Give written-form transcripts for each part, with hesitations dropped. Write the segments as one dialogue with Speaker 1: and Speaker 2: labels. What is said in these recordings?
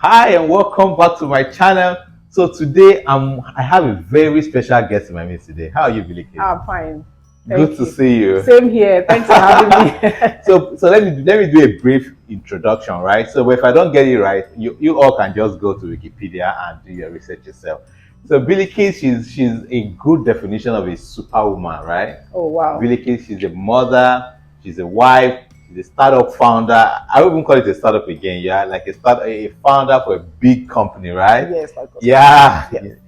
Speaker 1: Hi and welcome back to my channel. So today I have a very special guest in my midst today. How are you, Bilikiss?
Speaker 2: I'm fine.
Speaker 1: Good to see you.
Speaker 2: Same here. Thanks for having me.
Speaker 1: So let me do a brief introduction, right? So if I don't get it right, you all can just go to Wikipedia and do your research yourself. So Bilikiss, she's a good definition of a superwoman, right?
Speaker 2: Oh wow.
Speaker 1: Bilikiss, she's a mother, she's a wife, she's a startup founder. I wouldn't even call it a startup again, yeah, like a founder for a big company, right?
Speaker 2: Yes, like
Speaker 1: yeah.
Speaker 2: Yes.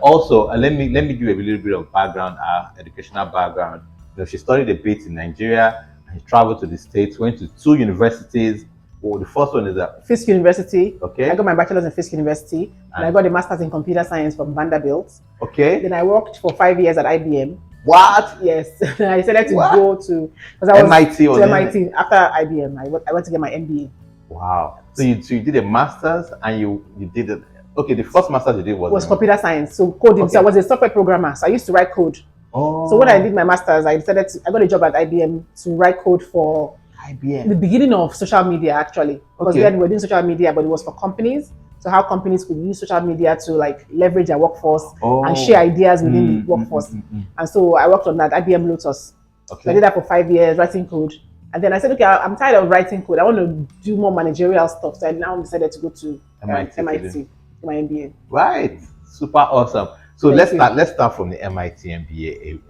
Speaker 1: Also, let me give a little bit of background, educational background. She studied a bit in Nigeria and she traveled to the States, went to 2 universities. Oh, the first one is
Speaker 2: Fisk University.
Speaker 1: Okay.
Speaker 2: I got my bachelor's in Fisk University, and I got a master's in computer science from Vanderbilt.
Speaker 1: Okay.
Speaker 2: Then I worked for 5 years at IBM.
Speaker 1: What?
Speaker 2: Yes. I decided to go to
Speaker 1: MIT or
Speaker 2: MIT after IBM. I went to get my MBA.
Speaker 1: Wow. So you did a master's and you did it. Okay, the first master's you did was
Speaker 2: computer science. So coding. Okay. So I was a software programmer. So I used to write code.
Speaker 1: Oh.
Speaker 2: So when I did my master's, I got a job at IBM to write code for
Speaker 1: IBM.
Speaker 2: The beginning of social media, actually, because then we were doing social media, but it was for companies. So how companies could use social media to like leverage their workforce and share ideas within the workforce. And so I worked on that IBM Lotus. Okay. So I did that for 5 years, writing code. And then I said, okay, I'm tired of writing code. I want to do more managerial stuff. So I now decided to go to MIT for my MBA.
Speaker 1: Right. Super awesome. So let's start from the MIT MBA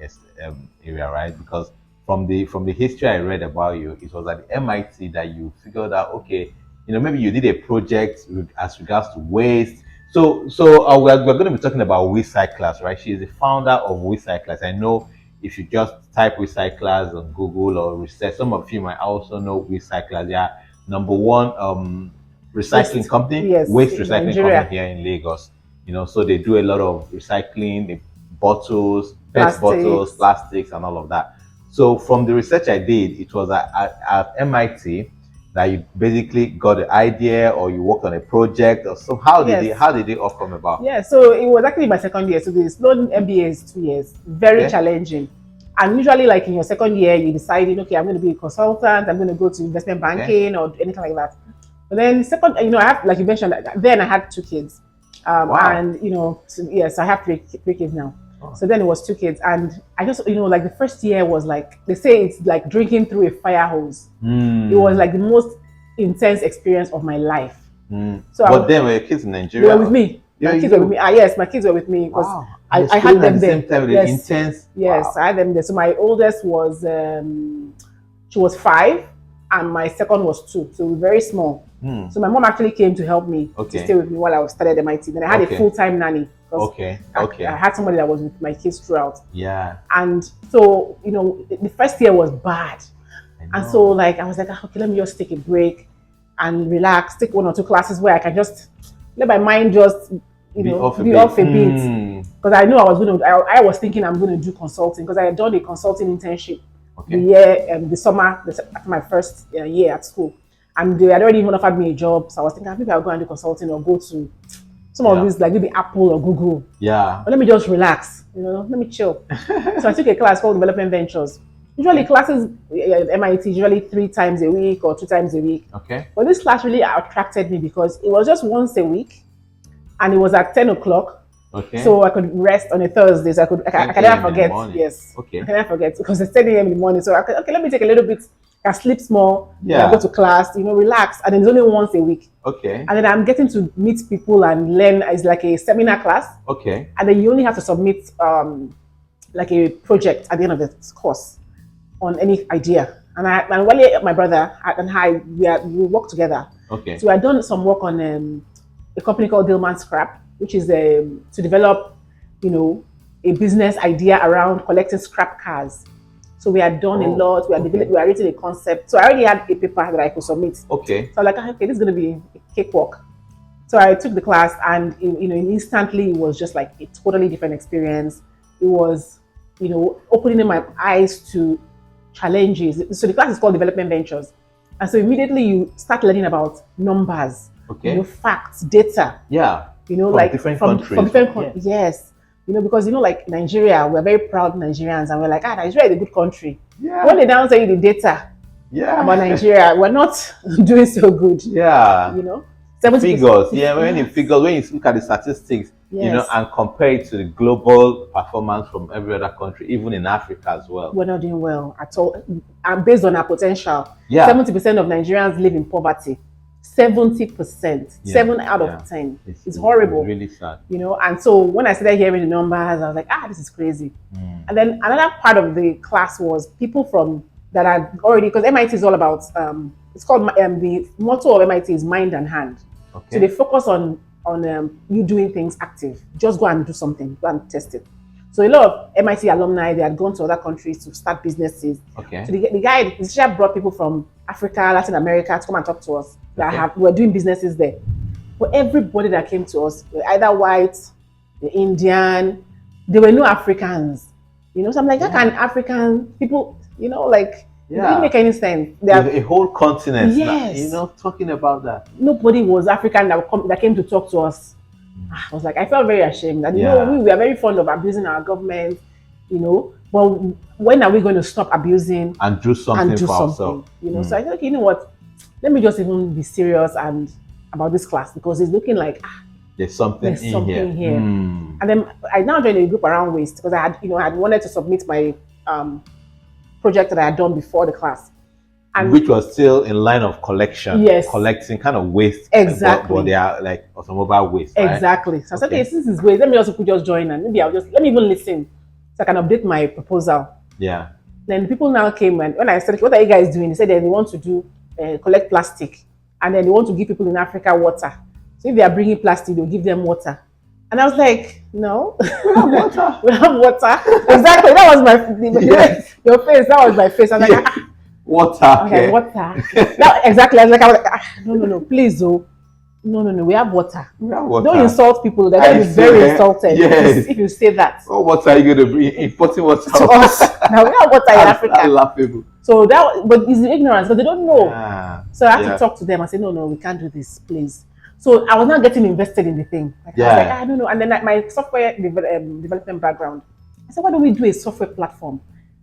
Speaker 1: area, right? Because from the history I read about you, it was at the MIT that you figured out, okay, maybe you did a project as regards to waste. So we're going to be talking about Recyclers, right? She is the founder of Recyclers. I know if you just type Recyclers on Google or research, some of you might also know Recyclers. They are #1 recycling company, waste recycling company here in Lagos. So they do a lot of recycling, the bottles, PET bottles, plastics, and all of that. So from the research I did, it was at MIT that you basically got the idea, or you worked on a project, or so. How did it all come about?
Speaker 2: Yeah, so it was actually my second year. So the slow MBA is 2 years, very challenging. And usually, like in your second year, you decided, okay, I'm going to be a consultant, I'm going to go to investment banking or anything like that. But then second, I have, like you mentioned, then I had 2 kids. Wow. And yes, I have three kids now. Oh. So then it was 2 kids, and I just like the first year was like, they say it's like drinking through a fire hose. It was like the most intense experience of my life.
Speaker 1: So but then were your kids in Nigeria?
Speaker 2: They were with me. My kids were with me. Yes, my kids were with me because I had them there.
Speaker 1: Same time, yes. Intense.
Speaker 2: Yes, wow. I had them there. So my oldest was she was 5, and my second was 2. So we were very small. So my mom actually came to help me to stay with me while I studied at MIT. Then I had a full-time nanny.
Speaker 1: I
Speaker 2: had somebody that was with my kids throughout.
Speaker 1: Yeah.
Speaker 2: And so, the first year was bad. And so like, I was like, okay, let me just take a break and relax, take 1 or 2 classes where I can just let my mind just, be off a bit. Because I knew I was thinking I'm going to do consulting, because I had done a consulting internship the summer after my first year at school. And they had already even offered me a job. So I was thinking, maybe I'll go and do consulting or go to some of these, like maybe Apple or Google.
Speaker 1: Yeah.
Speaker 2: But let me just relax, let me chill. So I took a class called Development Ventures. Usually classes at MIT, usually 3 times a week or 2 times a week.
Speaker 1: Okay.
Speaker 2: But this class really attracted me because it was just once a week, and it was at 10 o'clock.
Speaker 1: Okay.
Speaker 2: So I could rest on a Thursday. So I can never forget. Yes.
Speaker 1: Okay.
Speaker 2: I can never forget because it's 10 a.m. in the morning. So okay, let me take a little bit. I sleep small.
Speaker 1: Yeah.
Speaker 2: I go to class. Relax, and then it's only once a week.
Speaker 1: Okay.
Speaker 2: And then I'm getting to meet people and learn. It's like a seminar class.
Speaker 1: Okay.
Speaker 2: And then you only have to submit like a project at the end of the course on any idea. And Wale, my brother, and we work together.
Speaker 1: Okay.
Speaker 2: So I done some work on a company called Dillman Scrap, which is to develop, a business idea around collecting scrap cars. So we had done a lot. We had written a concept. So I already had a paper that I could submit.
Speaker 1: Okay.
Speaker 2: So I'm like, okay, this is going to be a cakewalk. So I took the class, and instantly it was just like a totally different experience. It was, opening my eyes to challenges. So the class is called Development Ventures, and so immediately you start learning about numbers, facts, data.
Speaker 1: Yeah.
Speaker 2: From
Speaker 1: different countries.
Speaker 2: Yes. Because like Nigeria, we're very proud Nigerians, and we're like, Nigeria is a good country.
Speaker 1: Yeah.
Speaker 2: When they now say the data about Nigeria, we're not doing so good.
Speaker 1: Yeah. figures. Yeah, when you figures, when you look at the statistics,
Speaker 2: yes,
Speaker 1: and compare it to the global performance from every other country, even in Africa as well.
Speaker 2: we're not doing well at all. And based on our potential,
Speaker 1: Yeah.
Speaker 2: 70% of Nigerians live in poverty. 70%,
Speaker 1: Yeah,
Speaker 2: 7 out of 10. It's horrible.
Speaker 1: Really sad.
Speaker 2: And so when I started hearing the numbers, I was like, this is crazy. And then another part of the class was people from that are already, because MIT is all about, it's called, the motto of MIT is mind and hand.
Speaker 1: Okay.
Speaker 2: So they focus on you doing things active. Just go and do something, go and test it. So a lot of MIT alumni, they had gone to other countries to start businesses.
Speaker 1: Okay.
Speaker 2: So the teacher brought people from Africa, Latin America to come and talk to us that were doing businesses there. But everybody that came to us were either white, the Indian, there were no Africans. So I'm like, how can African people, it didn't make any sense.
Speaker 1: There's a whole continent,
Speaker 2: yes,
Speaker 1: talking about that.
Speaker 2: Nobody was African that came to talk to us. I was like, I felt very ashamed. And we are very fond of abusing our government, but when are we going to stop abusing
Speaker 1: and do something for ourselves?
Speaker 2: So I thought, okay, you know what? Let me just even be serious and about this class, because it's looking like
Speaker 1: there's something here.
Speaker 2: And then I now joined a group around waste, because I had wanted to submit my project that I had done before the class, and
Speaker 1: which was still in line of collection.
Speaker 2: Yes,
Speaker 1: collecting kind of waste.
Speaker 2: Exactly.
Speaker 1: But they are like automobile waste. Right?
Speaker 2: Exactly. So I said, okay, since it's waste, let me also just join, and maybe let me even listen, so I can update my proposal.
Speaker 1: Yeah.
Speaker 2: Then people now came, and when I said, what are you guys doing? They said that they want to do collect plastic, and then they want to give people in Africa water. So if they are bringing plastic, they'll give them water. And I was like, no, we have water. We have water. Exactly. That was your face. That was my face. I was like,
Speaker 1: water.
Speaker 2: Okay, water. Exactly. I was like, no, please, oh. No, we have water. Don't insult people. They're going to be very insulted if you say that.
Speaker 1: What water are you going to bring? Importing water
Speaker 2: to us. Now we have water in Africa.
Speaker 1: I love people.
Speaker 2: So but it's ignorance, because they don't know. So I had to talk to them and say, no, we can't do this, please. So I was not getting invested in the thing. I was like, I don't know. And then my software development background, I said, why don't we do a software platform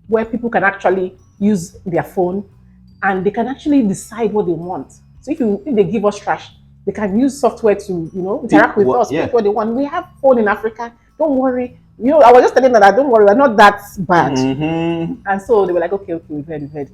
Speaker 2: where people can actually use their phone and they can actually decide what they want. So if they give us trash, they can use software to interact with us, pick what they want. We have phone in Africa. Don't worry. I was just telling them that don't worry, we're not that bad. And so they were like, okay, we've heard.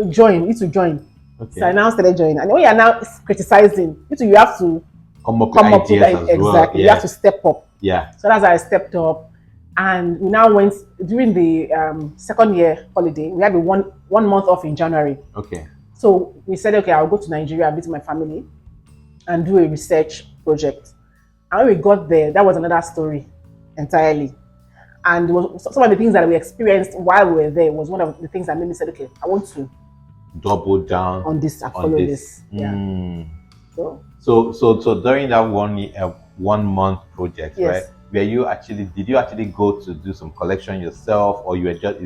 Speaker 2: Join. You need to join. Okay. So I now started joining. And when you are now criticizing, you have to
Speaker 1: come up with ideas as well.
Speaker 2: Exactly. You have to step up.
Speaker 1: Yeah.
Speaker 2: So that's how I stepped up. And we now went during the second year holiday. We had a one month off in January.
Speaker 1: Okay.
Speaker 2: So we said, okay, I'll go to Nigeria, visit my family, and do a research project. And when we got there, that was another story entirely. And some of the things that we experienced while we were there was one of the things that made me say, okay, I want to
Speaker 1: double down
Speaker 2: on this. I follow this.
Speaker 1: Yeah. So during that 1 month project, right? Did you actually go to do some collection yourself, or you were just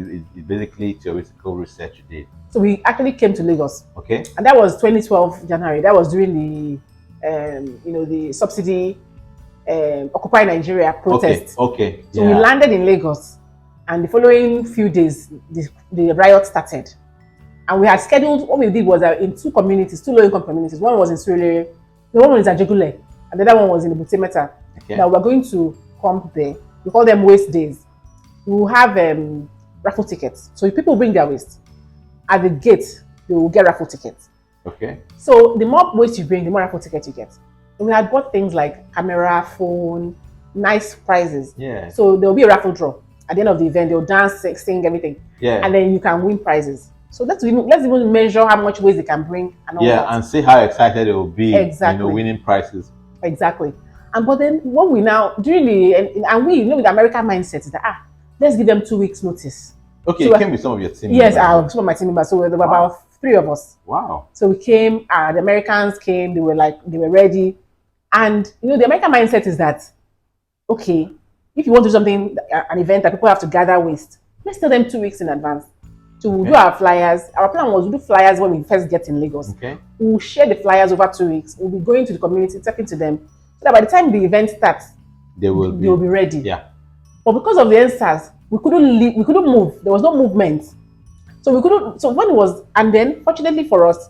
Speaker 1: basically theoretical research you did?
Speaker 2: So we actually came to Lagos.
Speaker 1: Okay.
Speaker 2: And that was 2012 January. That was during the the subsidy Occupy Nigeria protest.
Speaker 1: Okay.
Speaker 2: So we landed in Lagos, and the following few days the riot started. And we had scheduled, what we did was in two low-income communities. One was in Surulere, the one was in Ajegule, and the other one was in the Butemeta. Okay. Now we're going to come there. We call them waste days. We will have raffle tickets. So if people bring their waste, at the gate, they will get raffle tickets.
Speaker 1: Okay.
Speaker 2: So the more waste you bring, the more raffle tickets you get. And we had bought things like camera, phone, nice prizes.
Speaker 1: Yeah.
Speaker 2: So there will be a raffle draw. At the end of the event, they'll dance, sing, everything.
Speaker 1: Yeah.
Speaker 2: And then you can win prizes. So let's even measure how much waste they can bring and all that.
Speaker 1: And see how excited they will be.
Speaker 2: Exactly.
Speaker 1: Winning prizes.
Speaker 2: Exactly. But then what we now during with the American mindset is that let's give them 2 weeks notice.
Speaker 1: Okay, so you came with some of your team
Speaker 2: members. Yes, some of my team members. So there were about 3 of us.
Speaker 1: Wow.
Speaker 2: So we came, the Americans came, they were ready. And the American mindset is that, okay, if you want to do something, an event that people have to gather waste, let's tell them 2 weeks in advance. So we'll do our flyers. Our plan was to do flyers when we first get in Lagos.
Speaker 1: Okay.
Speaker 2: We'll share the flyers over 2 weeks. We'll be going to the community, talking to them. So that by the time the event starts, they will be ready.
Speaker 1: Yeah.
Speaker 2: But because of the NSAS, we couldn't move. There was no movement. So we couldn't. So when it was, and then fortunately for us,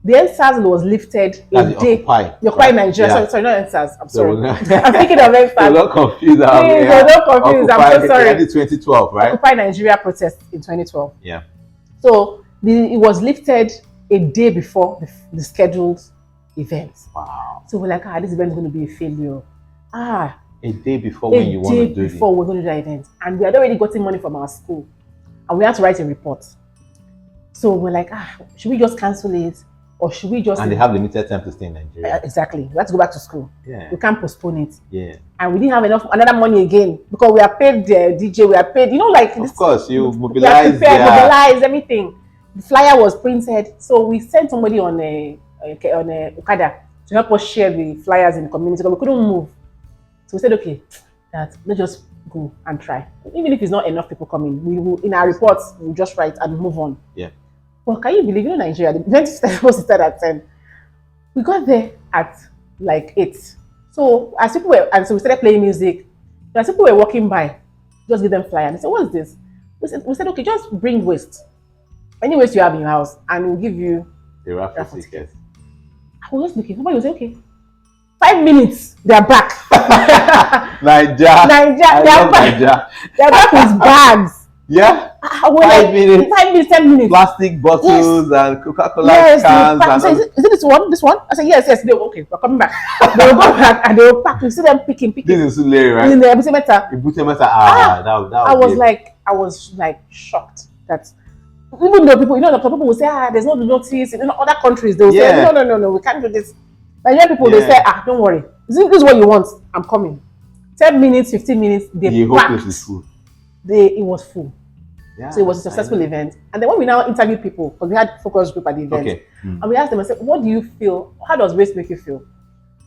Speaker 2: The NSAS was lifted
Speaker 1: That's
Speaker 2: a
Speaker 1: the
Speaker 2: day.
Speaker 1: Occupy.
Speaker 2: The Occupy
Speaker 1: Right?
Speaker 2: Nigeria.
Speaker 1: Yeah.
Speaker 2: Sorry, not NSAS. I'm
Speaker 1: So
Speaker 2: sorry.
Speaker 1: we're not,
Speaker 2: I'm thinking of
Speaker 1: we're
Speaker 2: NSAS.
Speaker 1: not confused.
Speaker 2: Please, we're not confused. I'm so sorry.
Speaker 1: Yeah, 2012, right?
Speaker 2: Occupy Nigeria protest in 2012.
Speaker 1: Yeah.
Speaker 2: So it was lifted a day before the scheduled event.
Speaker 1: Wow.
Speaker 2: So we're like, this event is going to be a failure.
Speaker 1: A day before when you want to do it.
Speaker 2: A day before we're going to do the event. And we had already gotten money from our school. And we had to write a report. So we're like, should we just cancel it? Or should we just...
Speaker 1: And they have limited time to stay in Nigeria.
Speaker 2: Exactly. We have to go back to school.
Speaker 1: Yeah.
Speaker 2: We can't postpone it.
Speaker 1: Yeah.
Speaker 2: And we didn't have another money again. Because we are paid the DJ, we are paid, like...
Speaker 1: Of course, you
Speaker 2: mobilize. Mobilize everything. The flyer was printed. So we sent somebody on a Okada to help us share the flyers in the community. But we couldn't move. So we said, okay, let's just go and try. Even if it's not enough people coming, we will, in our reports, we'll just write and move on.
Speaker 1: Yeah.
Speaker 2: Well, can you believe, Nigeria, the event was supposed to start at 10. We got there at like 8. So as people were, and so we started playing music. As people were walking by, just give them flyer. And they said, what's this? We said, okay, just bring waste. Any waste you have in your house, and we'll give you
Speaker 1: the raffle tickets.
Speaker 2: I was just looking. Somebody was saying, okay, 5 minutes, they're back.
Speaker 1: Naija.
Speaker 2: They're back. They're back with bags.
Speaker 1: Yeah.
Speaker 2: 5 minutes. 5 minutes, 10 minutes.
Speaker 1: Plastic bottles and Coca-Cola cans.
Speaker 2: And is it this one? This one? I said, yes. They were, okay, we're coming back. They will go back and they will pack. You see them picking.
Speaker 1: This is Sulere, right?
Speaker 2: In the Butemeta.
Speaker 1: That
Speaker 2: I was like shocked that even though people, some people will say, there's no notice. In other countries, they will say, no, we can't do this. Nigerian people, they say, don't worry. This is what you want. I'm coming. 10 minutes, 15 minutes, they packed. It was full. Yeah, so it was a successful event. And then when we now interviewed people, because we had focus group at the event, and we asked them, I said, what do you feel? How does waste make you feel?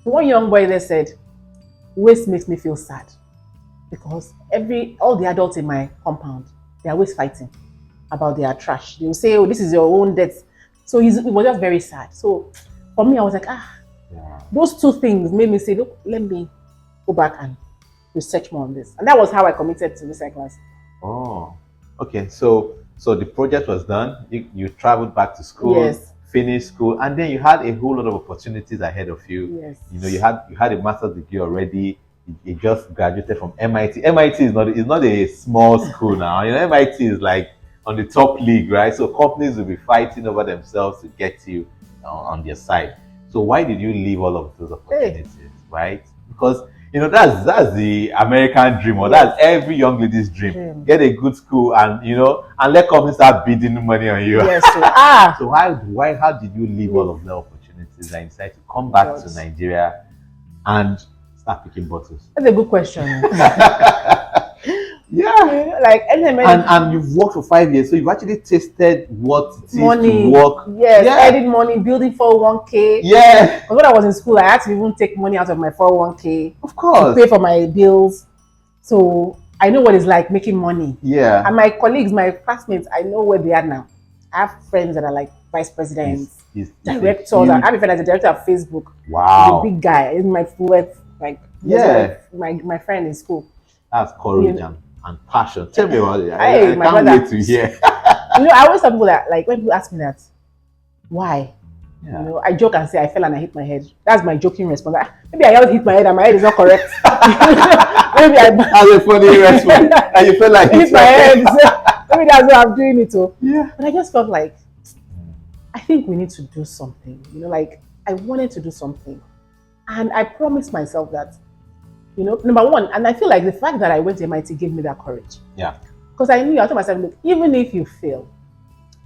Speaker 2: So one young boy there said, waste makes me feel sad. Because all the adults in my compound, they are always fighting about their trash. They will say, this is your own debt. So it was just very sad. So for me, I was like, those two things made me say, look, let me go back and research more on this. And that was how I committed to recyclers.
Speaker 1: Oh, okay. So the project was done. You traveled back to school, finished school, and then you had a whole lot of opportunities ahead of you.
Speaker 2: Yes.
Speaker 1: You had a master's degree already. You just graduated from MIT. MIT is not a small school now. MIT is like on the top league, right? So companies will be fighting over themselves to get you on their side. So why did you leave all of those opportunities, right? Because that's the American dream, or that's every young lady's dream. Get a good school and and let companies start bidding money on you.
Speaker 2: Yes.
Speaker 1: So how did you leave all of the opportunities and decide to come back to Nigeria and start picking bottles?
Speaker 2: That's a good question.
Speaker 1: Yeah. And you've worked for 5 years, so you've actually tasted what it is to work.
Speaker 2: Yes, adding money, building 401k.
Speaker 1: Yeah.
Speaker 2: Because when I was in school, I had to even take money out of my 401k.
Speaker 1: Of course.
Speaker 2: To pay for my bills. So I know what it's like making money.
Speaker 1: Yeah.
Speaker 2: And my colleagues, my classmates, I know where they are now. I have friends that are like vice presidents, directors. I have a friend that's a director of Facebook.
Speaker 1: Wow.
Speaker 2: He's a big guy. He's my my friend in school.
Speaker 1: That's courage and passion. Tell me about it.
Speaker 2: I
Speaker 1: can't wait to hear.
Speaker 2: I always tell people that, like, when people ask me that, why?
Speaker 1: Yeah.
Speaker 2: I joke and say I fell and I hit my head. That's my joking response. Maybe I always hit my head and my head is not correct. Maybe that's
Speaker 1: a funny response. And you feel like
Speaker 2: hit my head. Maybe that's why I'm doing it.
Speaker 1: Yeah.
Speaker 2: But I just felt like I think we need to do something. I wanted to do something, and I promised myself that. Number one, and I feel like the fact that I went to MIT gave me that courage.
Speaker 1: Yeah.
Speaker 2: Because I told myself, look, even if you fail,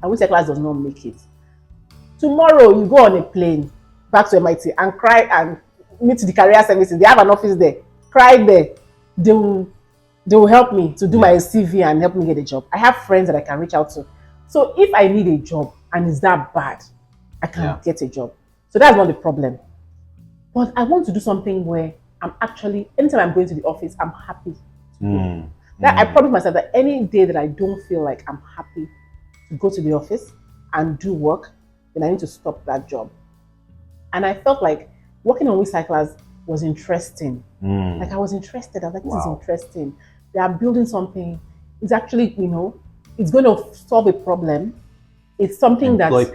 Speaker 2: and which class does not make it, tomorrow you go on a plane back to MIT and cry and meet the career services. They have an office there. Cry there. They will help me to do my CV and help me get a job. I have friends that I can reach out to. So if I need a job and it's that bad, I can get a job. So that's not the problem. But I want to do something where I'm actually, anytime I'm going to the office, I'm happy to go. I promise myself that any day that I don't feel like I'm happy to go to the office and do work, then I need to stop that job. And I felt like working on recyclers was interesting. Like I was interested. I was like, this is interesting. They are building something. It's actually, it's going to solve a problem. It's something that employ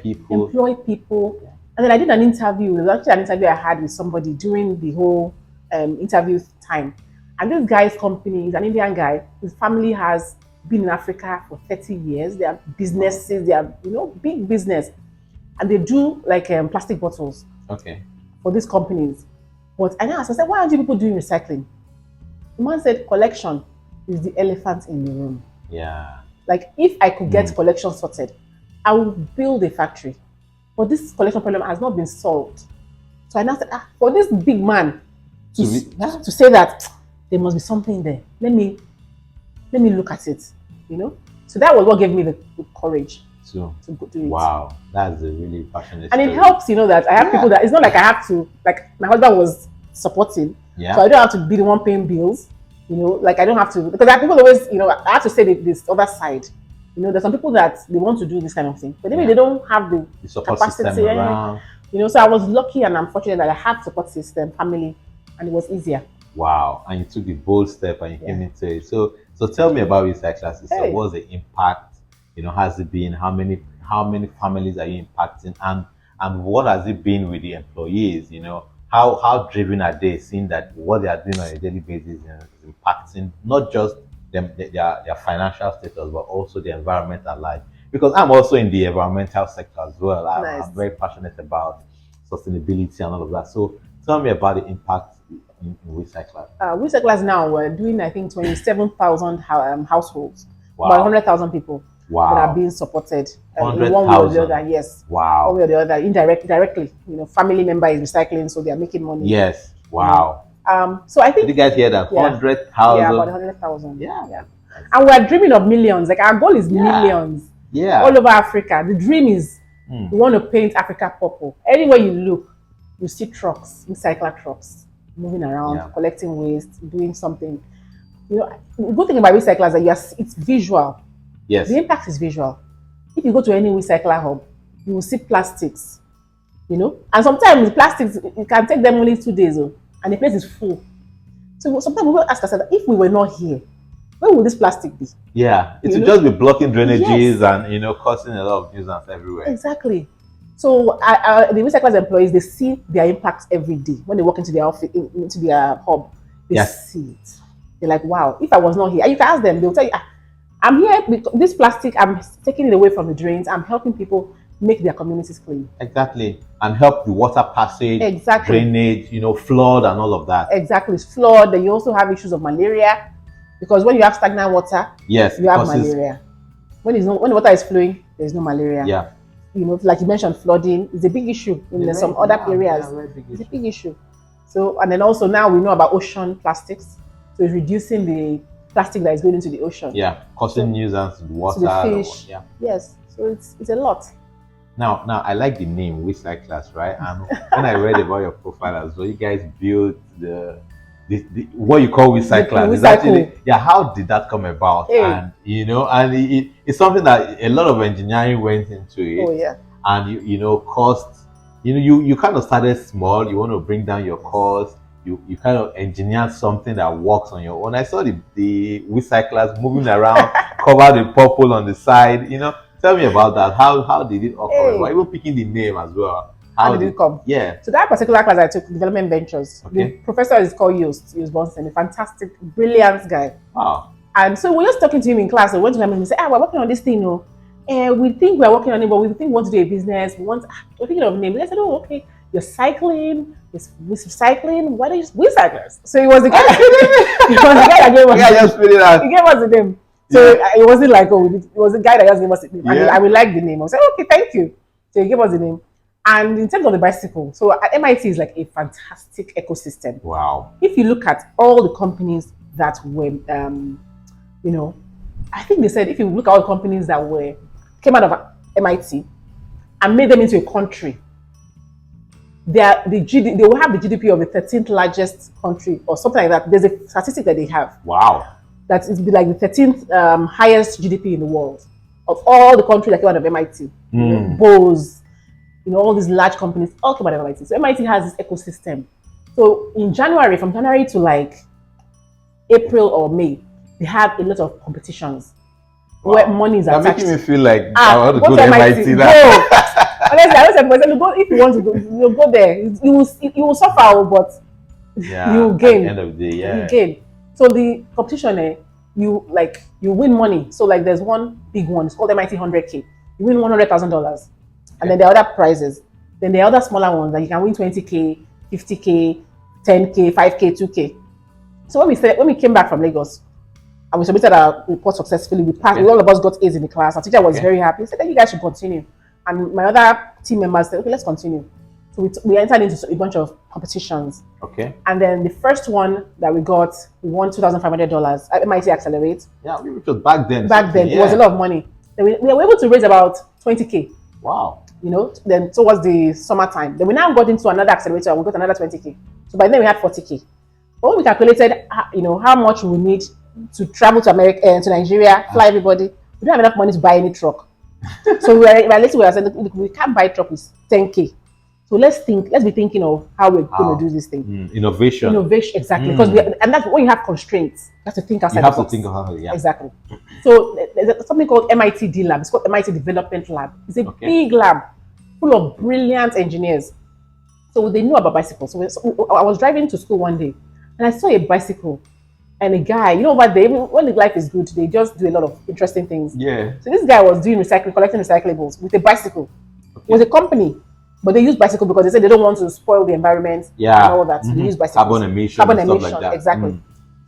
Speaker 2: people. And then I did an interview. There was actually an interview I had with somebody during the whole interview time. And this guy's company is an Indian guy. His family has been in Africa for 30 years. They have businesses, they have, big business. And they do like plastic bottles
Speaker 1: Okay.
Speaker 2: for these companies. But I asked, I said, why aren't you people doing recycling? The man said, collection is the elephant in the room.
Speaker 1: Yeah.
Speaker 2: Like, if I could get collection sorted, I would build a factory. But this collection problem has not been solved. So I now said, for this big man to say that there must be something there, let me look at it. So that was what gave me the courage to go do it.
Speaker 1: Wow, that's a really passionate
Speaker 2: And
Speaker 1: story.
Speaker 2: it helps, that I have people that it's not like I have to, like my husband was supporting,
Speaker 1: Yeah.
Speaker 2: so I don't have to be the one paying bills. Like I don't have to, because people always, I have to say this other side. There's some people that they want to do this kind of thing, but maybe they don't have the
Speaker 1: support
Speaker 2: capacity.
Speaker 1: system around.
Speaker 2: So I was lucky and I'm fortunate that I had support system, family, and it was easier.
Speaker 1: Wow, and you took the bold step and you came into it. So tell me about research classes. So what's the impact? Has it been? How many families are you impacting? And what has it been with the employees? How driven are they, seeing that what they are doing on a daily basis is impacting not just their financial status, but also the environmental life? Because I'm also in the environmental sector as well. I'm very passionate about sustainability and all of that. So tell me about the impact in recyclers.
Speaker 2: Recyclers now we're doing, I think, 27,000 households,
Speaker 1: Wow.
Speaker 2: about 100,000 people that are being supported in one way or the other. Yes.
Speaker 1: Wow.
Speaker 2: One way or the other, directly. Family member is recycling, so they are making money.
Speaker 1: Yes. Wow.
Speaker 2: So I think.
Speaker 1: Did you guys hear that? 100,000.
Speaker 2: Yeah, about 100,000.
Speaker 1: Yeah.
Speaker 2: And we're dreaming of millions. Like our goal is millions.
Speaker 1: Yeah.
Speaker 2: All over Africa. The dream is we want to paint Africa purple. Anywhere you look, you see trucks, recycler trucks, moving around, collecting waste, doing something. The good thing about recyclers is that yes, it's visual.
Speaker 1: Yes.
Speaker 2: The impact is visual. If you go to any recycler hub, you will see plastics. And sometimes the plastics, it can take them only 2 days, and the place is full. So sometimes we will ask ourselves, if we were not here, where would this plastic be?
Speaker 1: Yeah, it will just be blocking drainages and causing a lot of nuisance everywhere.
Speaker 2: Exactly. So the recyclers employees, they see their impacts every day when they walk into their office, into their hub. They see it. They're like, wow, if I was not here, and you can ask them, they'll tell you, I'm here because this plastic, I'm taking it away from the drains, I'm helping people make their communities clean.
Speaker 1: Exactly. And help the water passage, drainage, flood and all of that.
Speaker 2: Exactly. It's flood. Then you also have issues of malaria, because when you have stagnant water, you have malaria. When the water is flowing, there's no malaria.
Speaker 1: Yeah.
Speaker 2: Like you mentioned, flooding is a big issue in some other areas. It's a big issue. So, and then also now we know about ocean plastics. So it's reducing the plastic that is going into the ocean.
Speaker 1: Yeah, causing nuisance to the water.
Speaker 2: To the fish. Yes. So it's a lot.
Speaker 1: Now I like the name Recyclers, right? And when I read about your profile as well, you guys built the what you call Recyclers. Is actually, how did that come about? And it's something that a lot of engineering went into it.
Speaker 2: Oh yeah.
Speaker 1: And cost. You kind of started small. You want to bring down your cost. You kind of engineered something that works on your own. I saw the recyclers moving around, covered in purple on the side. Tell me about that. How did it occur? Why even picking the name as well?
Speaker 2: How did it come?
Speaker 1: Yeah.
Speaker 2: So that particular class I took, Development Ventures. The professor is called Yost Bonson, a fantastic, brilliant guy.
Speaker 1: Wow.
Speaker 2: And so we're just talking to him in class. I went to him and he said, we're working on this thing, we think we're working on it, but we think we want to do a business. We're thinking of names. I said, okay, you're cycling, recycling, why don't you just recyclers? So he was the guy. He was the guy that gave us the name. He gave us the name. So it wasn't like, it was the guy that just gave us the name. And I would like the name. I said, okay, thank you. So he gave us the name. And in terms of the bicycle, so at MIT is like a fantastic ecosystem.
Speaker 1: Wow.
Speaker 2: If you look at all the companies that were, I think they said if you look at all the companies that came out of MIT and made them into a country, they will have the GDP of the 13th largest country or something like that. There's a statistic that they have.
Speaker 1: Wow.
Speaker 2: That it be like the 13th highest GDP in the world of all the countries that came out of MIT. Bose, all these large companies all came out of MIT. So MIT has this ecosystem. So from January to like April or May, they have a lot of competitions. where money is
Speaker 1: You're
Speaker 2: attached.
Speaker 1: making me feel like I want to go to
Speaker 2: MIT.
Speaker 1: MIT now.
Speaker 2: Go. Honestly, I don't say, go if you want to go, you go there. You will suffer, but
Speaker 1: Yeah.
Speaker 2: you
Speaker 1: At
Speaker 2: gain.
Speaker 1: the end of the day, yeah.
Speaker 2: You gain. So the competition, you win money. So like there's one big one. It's called MIT 100K. You win $100,000, and then there are other prizes. Then there are other smaller ones that you can win 20K, 50K, 10K, 5K, 2K. So when we came back from Lagos, and we submitted our report successfully, we passed.
Speaker 1: Okay.
Speaker 2: All of us got A's in the class. Our teacher was
Speaker 1: Okay.
Speaker 2: very happy. He said, "You guys should continue." And my other team members said, "Okay, let's continue." So we entered into a bunch of competitions.
Speaker 1: Okay.
Speaker 2: And then the first one that we won $2,500 at MIT Accelerate.
Speaker 1: Yeah, which was back then.
Speaker 2: Back then,
Speaker 1: yeah.
Speaker 2: it was a lot of money. Then we were able to raise about 20K.
Speaker 1: Wow.
Speaker 2: Then towards the summertime. Then we now got into another accelerator and we got another 20K. So by then we had 40K. But when we calculated, how much we need to travel to America, to Nigeria, fly everybody, we don't have enough money to buy any truck. So we said, look, we can't buy truck with 10K. So let's be thinking of how we're going to do this thing.
Speaker 1: Innovation,
Speaker 2: exactly. Because and that's when you have constraints. You have to think outside
Speaker 1: you have
Speaker 2: the box.
Speaker 1: to think of how, yeah.
Speaker 2: Exactly. So there's something called MIT D Lab. It's called MIT Development Lab. It's a big lab full of brilliant engineers. So they knew about bicycles. So I was driving to school one day and I saw a bicycle and a guy, what they, when the life is good, they just do a lot of interesting things.
Speaker 1: Yeah.
Speaker 2: So this guy was doing collecting recyclables with a bicycle. It was a company. But they use bicycle because they said they don't want to spoil the environment and all that. So they use bicycles.
Speaker 1: Carbon emission, stuff like that.
Speaker 2: Exactly.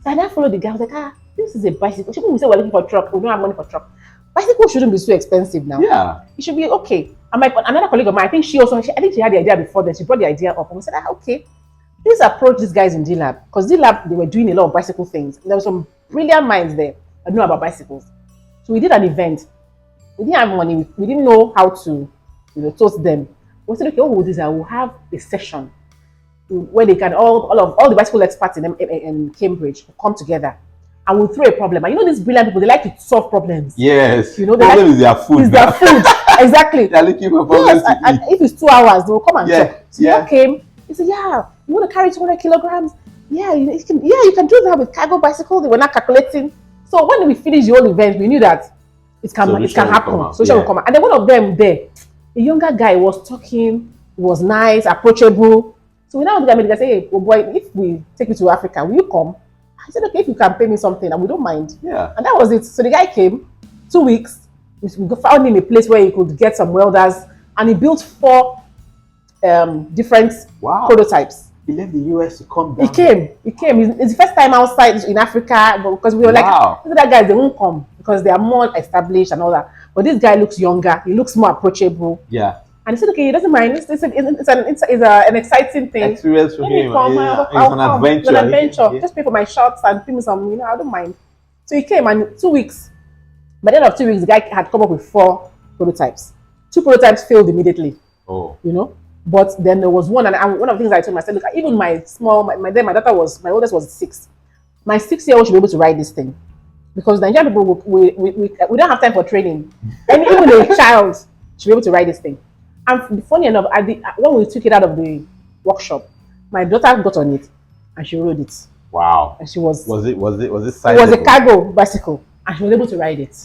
Speaker 2: So I then followed the guy. I was like, this is a bicycle. Shouldn't we say we're looking for a truck? We don't have money for a truck. Bicycle shouldn't be so expensive now.
Speaker 1: Yeah.
Speaker 2: It should be okay. And another colleague of mine, I think she had the idea before then. She brought the idea up and we said, okay, let's approach these guys in D Lab. Because D Lab, they were doing a lot of bicycle things. There were some brilliant minds there that knew about bicycles. So we did an event. We didn't have money. We didn't know how to, toast them. We said, okay, what we'll do is I will have a session where they can all the bicycle experts in Cambridge will come together and we'll throw a problem. And these brilliant people, they like to solve problems.
Speaker 1: Yes.
Speaker 2: Problem
Speaker 1: is their food.
Speaker 2: It's their food. Exactly.
Speaker 1: They're looking for problems to
Speaker 2: and
Speaker 1: eat.
Speaker 2: if it's 2 hours, they will come and talk. So
Speaker 1: yeah.
Speaker 2: he came. He said, "Yeah, you want to carry 200 kilograms? Yeah, you can do that with cargo bicycle." They were not calculating. So when we finished the whole event, we knew that it can happen. Solution will come out. And then one of them there, a younger guy, was talking, was nice, approachable. So we now look at me and say, "Hey, oh boy, if we take you to Africa, will you come?" I said, "Okay, if you can pay me something, and we don't mind."
Speaker 1: Yeah.
Speaker 2: And that was it. So the guy came, 2 weeks. We found him a place where he could get some welders, and he built 4 different prototypes.
Speaker 1: He left the US to come down.
Speaker 2: He came. It's the first time outside in Africa, because we were like, look at that guy, they won't come because they are more established and all that. But this guy looks younger. He looks more approachable.
Speaker 1: Yeah.
Speaker 2: And he said, okay, he doesn't mind. It's an exciting thing.
Speaker 1: Experience for him.
Speaker 2: It's an adventure. It's an adventure. Yeah. Just pay for my shots and pay me some, I don't mind. So he came, and 2 weeks. By the end of 2 weeks, the guy had come up with 4 prototypes. 2 prototypes failed immediately.
Speaker 1: Oh.
Speaker 2: But then there was one, and one of the things I told him, I said, look, even my oldest was 6. My 6-year-old should be able to ride this thing. Because Nigerian people, we don't have time for training. And even a child should be able to ride this thing. And funny enough, when we took it out of the workshop, my daughter got on it and she rode it.
Speaker 1: Wow.
Speaker 2: And she was
Speaker 1: it
Speaker 2: It was a cargo bicycle and she was able to ride it.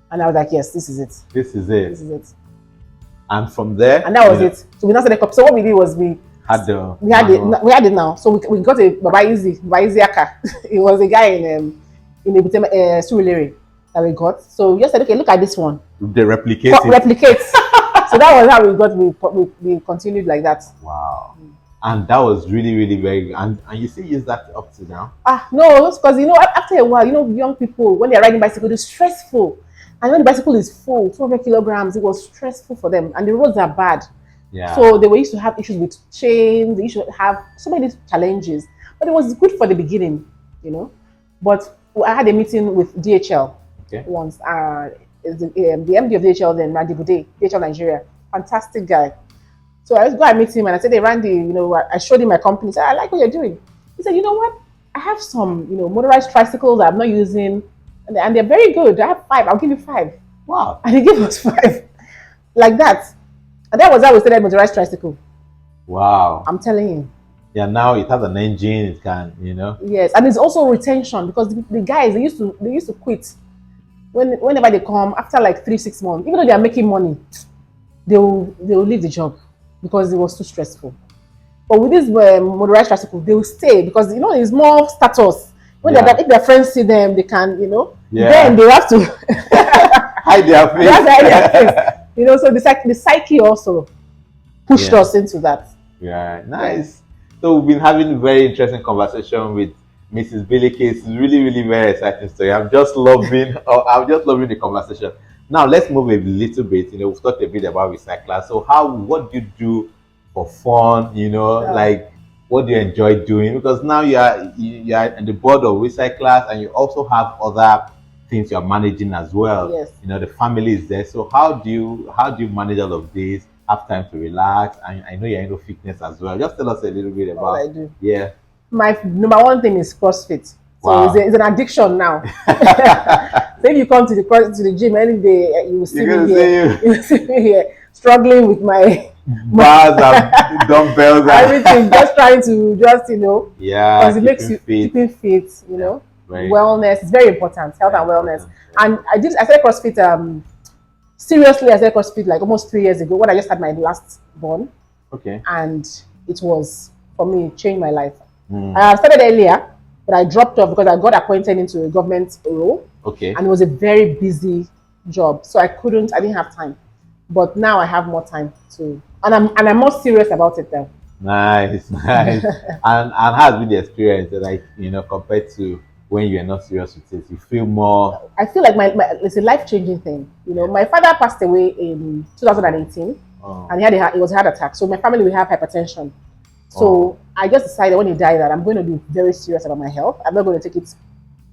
Speaker 2: And I was like, yes, this is it.
Speaker 1: This is it.
Speaker 2: This is it.
Speaker 1: And from there,
Speaker 2: and that was it. So we now said, so what we did was we had it now. So we got a Baba Easy Aka. It was a guy in Surulere that we got. So we just said, okay, look at this one.
Speaker 1: They replicate.
Speaker 2: So that was how we continued like that.
Speaker 1: Wow. And that was really, really very good. And you still use that up to now?
Speaker 2: No, it's because after a while, young people, when they're riding bicycle, it's stressful. And when the bicycle is full, 200 kilograms, it was stressful for them. And the roads are bad.
Speaker 1: Yeah.
Speaker 2: So they used to have issues with chains. They used to have so many challenges. But it was good for the beginning, But I had a meeting with DHL once. The MD of DHL then, Randy Bude, DHL Nigeria. Fantastic guy. So I was going to meet him and I said, hey, Randy, I showed him my company. He said, I like what you're doing. He said, you know what? I have some, motorized tricycles that I'm not using. And they're very good. I have 5. I'll give you 5.
Speaker 1: Wow.
Speaker 2: And he gave us 5. Like that. And that was how we started motorized tricycle.
Speaker 1: Wow.
Speaker 2: I'm telling you.
Speaker 1: Yeah, now it has an engine, it can,
Speaker 2: Yes, and it's also retention because the guys, they used to quit. Whenever they come after like 3 6 months, even though they are making money, they will leave the job because it was too stressful. But with this motorized tricycle, they will stay because it's more status. When
Speaker 1: Yeah.
Speaker 2: if their friends see them, they can
Speaker 1: Yeah.
Speaker 2: then they have to
Speaker 1: Hide their
Speaker 2: they have to hide their
Speaker 1: face.
Speaker 2: face. So the psyche also pushed
Speaker 1: Yeah.
Speaker 2: us into that.
Speaker 1: Yeah, nice. So we've been having a very interesting conversation with Mrs. Bilikiss. It's really, really very exciting story. I'm just loving the conversation. Now let's move a little bit. We've talked a bit about recyclers. So what do you do for fun?
Speaker 2: Yeah.
Speaker 1: Like what do you enjoy doing? Because now you are in the board of recyclers and you also have other things you're managing as well.
Speaker 2: Yes.
Speaker 1: The family is there. So how do you manage all of this? Have time to relax, and I know you're into fitness as well. Just tell us a little bit
Speaker 2: What I
Speaker 1: about.
Speaker 2: do.
Speaker 1: Yeah.
Speaker 2: My number one thing is CrossFit. So
Speaker 1: Wow.
Speaker 2: it's an addiction now. So if you come to the gym any day, you will see
Speaker 1: You're
Speaker 2: me
Speaker 1: gonna
Speaker 2: here.
Speaker 1: see
Speaker 2: You will see me here struggling with my
Speaker 1: bars and dumbbells and
Speaker 2: everything, just trying to
Speaker 1: yeah,
Speaker 2: because it makes you keeping fit.
Speaker 1: very
Speaker 2: Wellness is very important. Health and wellness.
Speaker 1: important.
Speaker 2: And I started CrossFit. Seriously, I started CrossFit like almost 3 years ago when I just had my last born,
Speaker 1: Okay.
Speaker 2: and it was for me it changed my life.
Speaker 1: Mm.
Speaker 2: I started earlier, but I dropped off because I got appointed into a government role,
Speaker 1: Okay.
Speaker 2: and it was a very busy job, so I didn't have time. But now I have more time and I'm more serious about it now.
Speaker 1: Nice, nice. And has been the experience like compared to when you're not serious with it, you feel more.
Speaker 2: I feel like it's a life-changing thing. My father passed away in 2018,
Speaker 1: Oh.
Speaker 2: and it was a heart attack. So my family we have hypertension. So
Speaker 1: Oh.
Speaker 2: I just decided when he died that I'm going to be very serious about my health. I'm not going to take it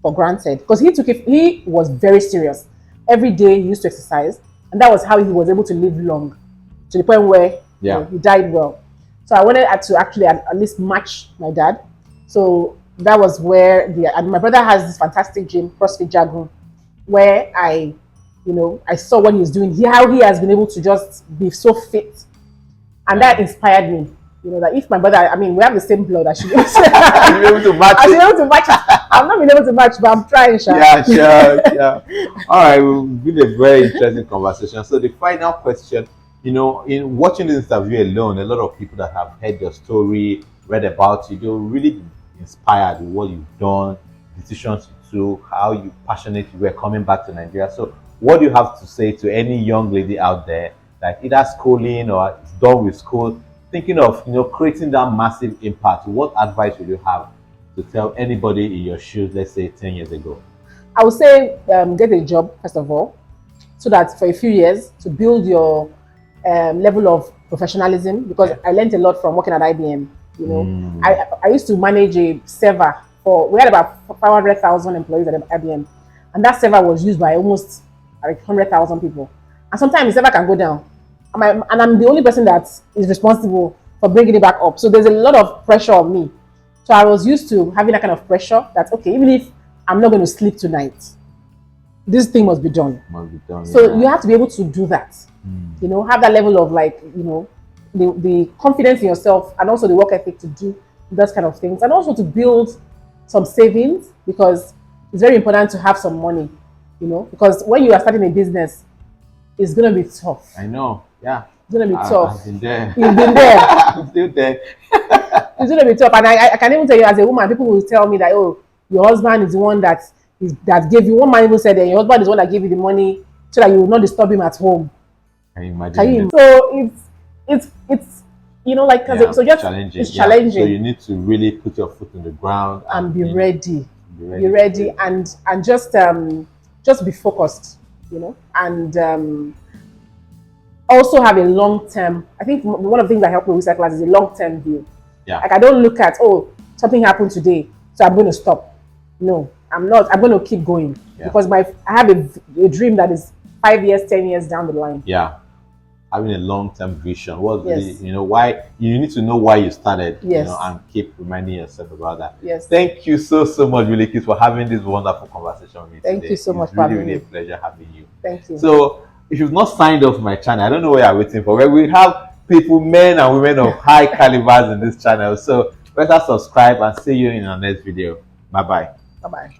Speaker 2: for granted because he was very serious. Every day he used to exercise, and that was how he was able to live long, to the point where he died well. So I wanted to actually at least match my dad. So that was where and my brother has this fantastic gym, CrossFit Jagun, where I saw what he's doing, how he has been able to just be so fit, and that inspired me. That if my brother, we have the same blood, I should be able
Speaker 1: to match
Speaker 2: I should
Speaker 1: it.
Speaker 2: be able to match it. I've not been able to match, but I'm trying, Sha.
Speaker 1: Yeah, sure, yeah. All right, we've been a very interesting conversation. So the final question, in watching this interview alone, a lot of people that have heard your story, read about you, they're really inspired with what you've done, decisions you took, how you passionate you were coming back to Nigeria. So what do you have to say to any young lady out there that either schooling or is done with school, thinking of creating that massive impact? What advice would you have to tell anybody in your shoes, let's say 10 years ago?
Speaker 2: I would say get a job first of all, so that for a few years to build your level of professionalism. Because I learned a lot from working at IBM. I used to manage a server we had about 500,000 employees at IBM, and that server was used by almost like 100,000 people. And sometimes the server can go down, and I'm the only person that is responsible for bringing it back up. So there's a lot of pressure on me. So I was used to having that kind of pressure that, okay, even if I'm not going to sleep tonight, this thing must be done. So you have to be able to do that. Have that level of the confidence in yourself, and also the work ethic to do those kind of things, and also to build some savings, because it's very important to have some money, because when you are starting a business, it's going to be tough.
Speaker 1: I know, yeah.
Speaker 2: It's going to be tough.
Speaker 1: I've been there.
Speaker 2: You've been there.
Speaker 1: I'm still there.
Speaker 2: It's going to be tough. And I can even tell you, as a woman, people will tell me that, oh, your husband is the one that gave you. One man even said that your husband is the one that gave you the money so that you will not disturb him at home.
Speaker 1: Can you imagine?
Speaker 2: So it's so just
Speaker 1: challenging.
Speaker 2: It's challenging.
Speaker 1: So you need to really put your foot on the ground
Speaker 2: and be ready. Be ready and just be focused, and also have a long-term. I think one of the things that help me with recyclers is a long-term view.
Speaker 1: Yeah.
Speaker 2: Like I don't look at, oh, something happened today, so I'm going to stop. No, I'm not. I'm going to keep going because I have a dream that is 5 years, 10 years down the line.
Speaker 1: Yeah. Having a long-term vision. Why you need to know why you started. And keep reminding yourself about that.
Speaker 2: Yes.
Speaker 1: Thank you so much, Bilikiss, for having this wonderful conversation with me today.
Speaker 2: Thank you so much
Speaker 1: for
Speaker 2: for having
Speaker 1: really
Speaker 2: me.
Speaker 1: a pleasure having you.
Speaker 2: Thank you.
Speaker 1: So if you've not signed up for my channel, I don't know what you're waiting for. Where we have people, men and women of high calibers in this channel. So better subscribe and see you in our next video. Bye bye.
Speaker 2: Bye bye.